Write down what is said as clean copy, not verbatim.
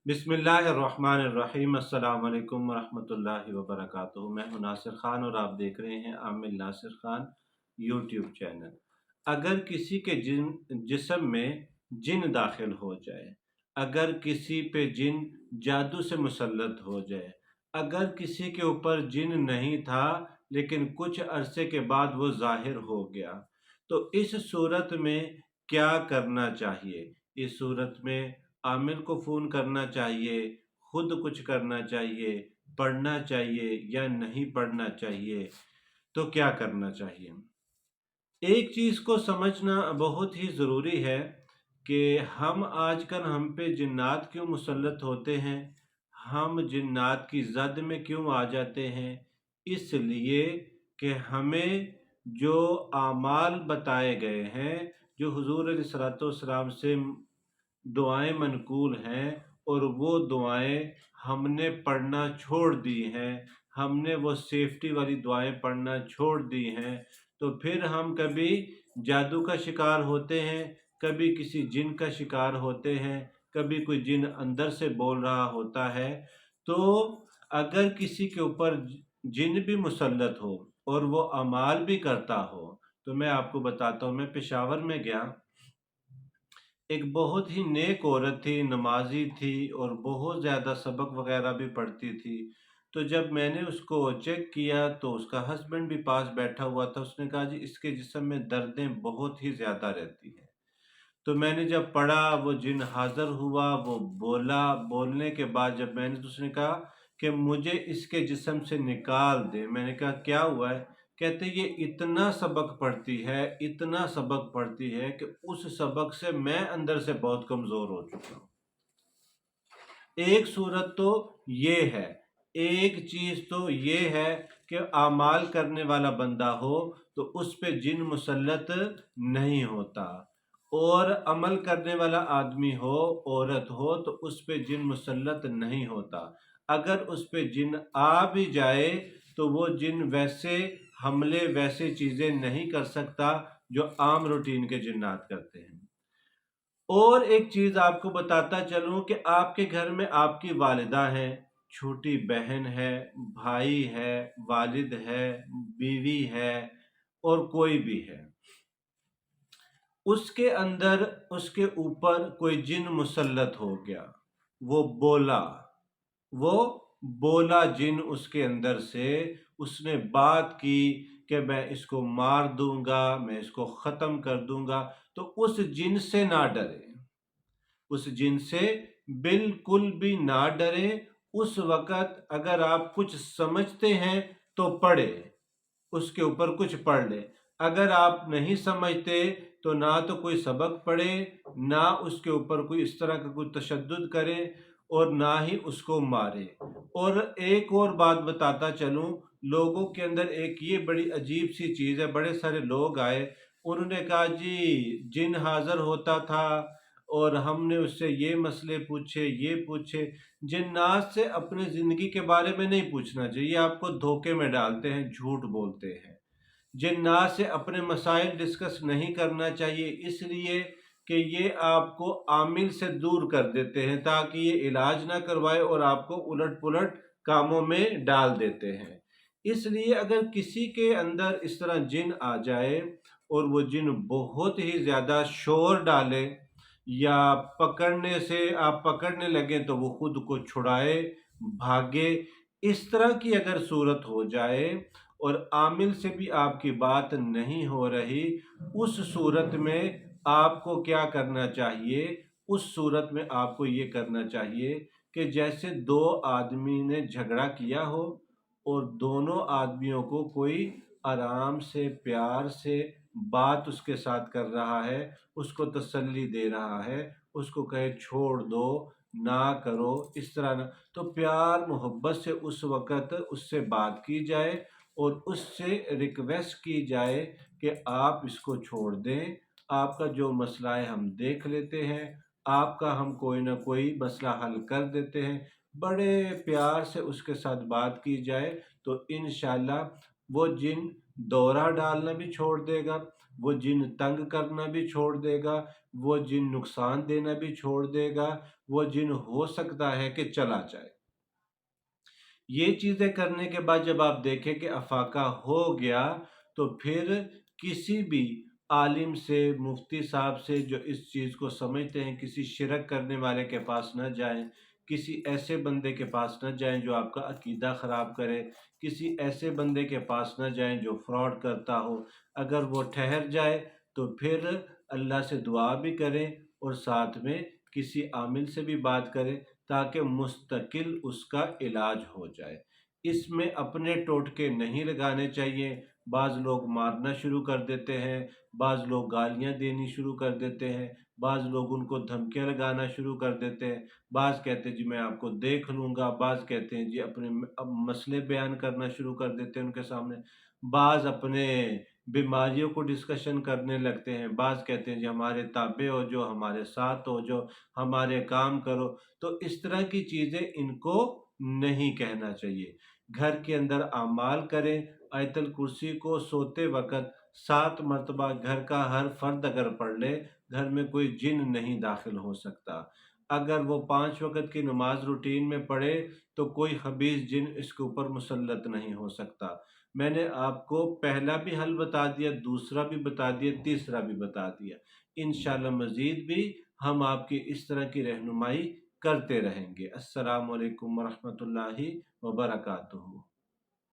बिस्मिल्लाहिर्रहमानिर्रहीम। अस्सलाम वालेकुम वरहमतुल्लाहि वबरकातुहू। मैं हूं नासिर खान और आप देख रहे हैं आमिर नासिर खान यूट्यूब चैनल। अगर किसी के जिस्म में जिन दाखिल हो जाए, अगर किसी पे जिन जादू से मुसल्लत हो जाए, अगर किसी के ऊपर जिन नहीं था लेकिन कुछ अरसे के बाद वो ज़ाहिर हो गया, तो इस सूरत में क्या करना चाहिए? इस सूरत में आमिर को फ़ोन करना चाहिए, खुद कुछ करना चाहिए, पढ़ना चाहिए या नहीं पढ़ना चाहिए, तो क्या करना चाहिए? एक चीज़ को समझना बहुत ही ज़रूरी है कि हम पे जिन्नात क्यों मुसल्लत होते हैं, हम जिन्नात की ज़द में क्यों आ जाते हैं। इसलिए कि हमें जो आमाल बताए गए हैं, जो हुज़ूर अलैहिस्सलाम से दुआएं मनकूल हैं और वो दुआएं हमने पढ़ना छोड़ दी हैं, हमने वो सेफ्टी वाली दुआएं पढ़ना छोड़ दी हैं, तो फिर हम कभी जादू का शिकार होते हैं, कभी किसी जिन का शिकार होते हैं, कभी कोई जिन अंदर से बोल रहा होता है। तो अगर किसी के ऊपर जिन भी मुसल्लत हो और वो अमाल भी करता हो, तो मैं आपको बताता हूँ। मैं पेशावर में गया, एक बहुत ही नेक औरत थी, नमाज़ी थी और बहुत ज़्यादा सबक वग़ैरह भी पढ़ती थी। तो जब मैंने उसको चेक किया तो उसका हस्बैंड भी पास बैठा हुआ था। उसने कहा, जी इसके जिस्म में दर्दें बहुत ही ज़्यादा रहती हैं। तो मैंने जब पढ़ा, वो जिन हाज़िर हुआ, वो बोला। बोलने के बाद जब मैंने तो उसने कहा कि मुझे इसके जिस्म से निकाल दे। मैंने कहा क्या हुआ है? कहते ये इतना सबक पढ़ती है, इतना सबक पढ़ती है कि उस सबक से मैं अंदर से बहुत कमज़ोर हो चुका हूँ। एक सूरत तो ये है, एक चीज़ तो ये है कि आमाल करने वाला बंदा हो तो उस पे जिन मुसल्लत नहीं होता, और अमल करने वाला आदमी हो, औरत हो, तो उस पे जिन मुसल्लत नहीं होता। अगर उस पे जिन आ भी जाए तो वो जिन वैसे हमले, वैसे चीज़ें नहीं कर सकता जो आम रूटीन के जिन्नात करते हैं। और एक चीज़ आपको बताता चलूँ कि आपके घर में आपकी वालिदा हैं, छोटी बहन है, भाई है, वालिद है, बीवी है और कोई भी है। उसके अंदर, उसके ऊपर कोई जिन मुसल्लत हो गया, वो बोला, वो बोला जिन उसके अंदर से, उसने बात की कि मैं इसको मार दूंगा, मैं इसको ख़त्म कर दूंगा, तो उस जिन से ना डरे, उस जिन से बिल्कुल भी ना डरे। उस वक़्त अगर आप कुछ समझते हैं तो पढ़े, उसके ऊपर कुछ पढ़ ले। अगर आप नहीं समझते तो ना तो कोई सबक पढ़े, ना उसके ऊपर कोई इस तरह का कोई तशद्दुद करे और ना ही उसको मारे। और एक और बात बताता चलूँ, लोगों के अंदर एक ये बड़ी अजीब सी चीज़ है। बड़े सारे लोग आए, उन्होंने कहा जी जिन हाज़िर होता था और हमने उससे ये मसले पूछे, ये पूछे। जिन्नात से अपनी ज़िंदगी के बारे में नहीं पूछना चाहिए, आपको धोखे में डालते हैं, झूठ बोलते हैं। जिन्नात से अपने मसाइल डिस्कस नहीं करना चाहिए, इसलिए कि ये आपको आमिल से दूर कर देते हैं ताकि ये इलाज ना करवाए और आपको उलट पुलट कामों में डाल देते हैं। इसलिए अगर किसी के अंदर इस तरह जिन आ जाए और वो जिन बहुत ही ज़्यादा शोर डाले, या पकड़ने से आप पकड़ने लगे तो वो खुद को छुड़ाए, भागे, इस तरह की अगर सूरत हो जाए और आमिल से भी आपकी बात नहीं हो रही, उस सूरत में आपको क्या करना चाहिए? उस सूरत में आपको ये करना चाहिए कि जैसे दो आदमी ने झगड़ा किया हो और दोनों आदमियों को कोई आराम से, प्यार से बात उसके साथ कर रहा है, उसको तसल्ली दे रहा है, उसको कहे छोड़ दो, ना करो, इस तरह ना, तो प्यार मोहब्बत से उस वक़्त उससे बात की जाए और उससे रिक्वेस्ट की जाए कि आप इसको छोड़ दें, आपका जो मसला है हम देख लेते हैं, आपका हम कोई ना कोई मसला हल कर देते हैं। बड़े प्यार से उसके साथ बात की जाए तो इंशाअल्लाह वो जिन दौरा डालना भी छोड़ देगा, وہ जिन तंग करना भी छोड़ देगा, वो जिन नुकसान देना भी छोड़ देगा, वो जिन हो सकता है कि चला जाए। ये चीज़ें करने के बाद जब आप देखें कि अफाका हो गया, तो फिर किसी भी आलिम से, मुफ्ती साहब से जो इस चीज़ को समझते हैं, किसी शिरक करने वाले के पास न जाएँ, किसी ऐसे बंदे के पास न जाएँ जो आपका अकीदा ख़राब करे, किसी ऐसे बंदे के पास न जाएँ जो फ्रॉड करता हो। अगर वो ठहर जाए तो फिर अल्लाह से दुआ भी करें और साथ में किसी आमिल से भी बात करें ताकि मुस्तकिल उसका इलाज हो जाए। इसमें अपने टोटके नहीं लगाने चाहिए। बाज़ लोग मारना शुरू कर देते हैं, बाज़ लोग गालियाँ देनी शुरू कर देते हैं, बाज़ लोग उनको धमकियाँ लगाना शुरू कर देते हैं, बाज़ कहते हैं जी मैं आपको देख लूँगा, बाज़ कहते हैं जी अपने अब मसले बयान करना शुरू कर देते हैं उनके सामने, बाज़ अपने बीमारियों को डिस्कशन करने लगते हैं, बाज़ कहते हैं जी हमारे ताबे हो जो, हमारे साथ हो जो, हमारे काम करो। तो इस तरह की चीज़ें इनको नहीं कहना चाहिए। घर के अंदर आमाल करें, आयतल कुर्सी को सोते वक़्त 7 मरतबा घर का हर फ़र्द अगर पढ़ ले, घर में कोई जिन नहीं दाखिल हो सकता। अगर वो 5 वक़्त की नमाज़ रूटीन में पढ़े, तो कोई ख़बीस जिन इसके ऊपर मुसल्लत नहीं हो सकता। मैंने आपको पहला भी हल बता दिया, दूसरा भी बता दिया, तीसरा भी बता दिया। इंशाअल्लाह मज़ीद भी हम आपकी इस तरह की रहनुमाई करते रहेंगे। अस्सलामु अलैकुम वरहमतुल्लाहि वबरकातुहू।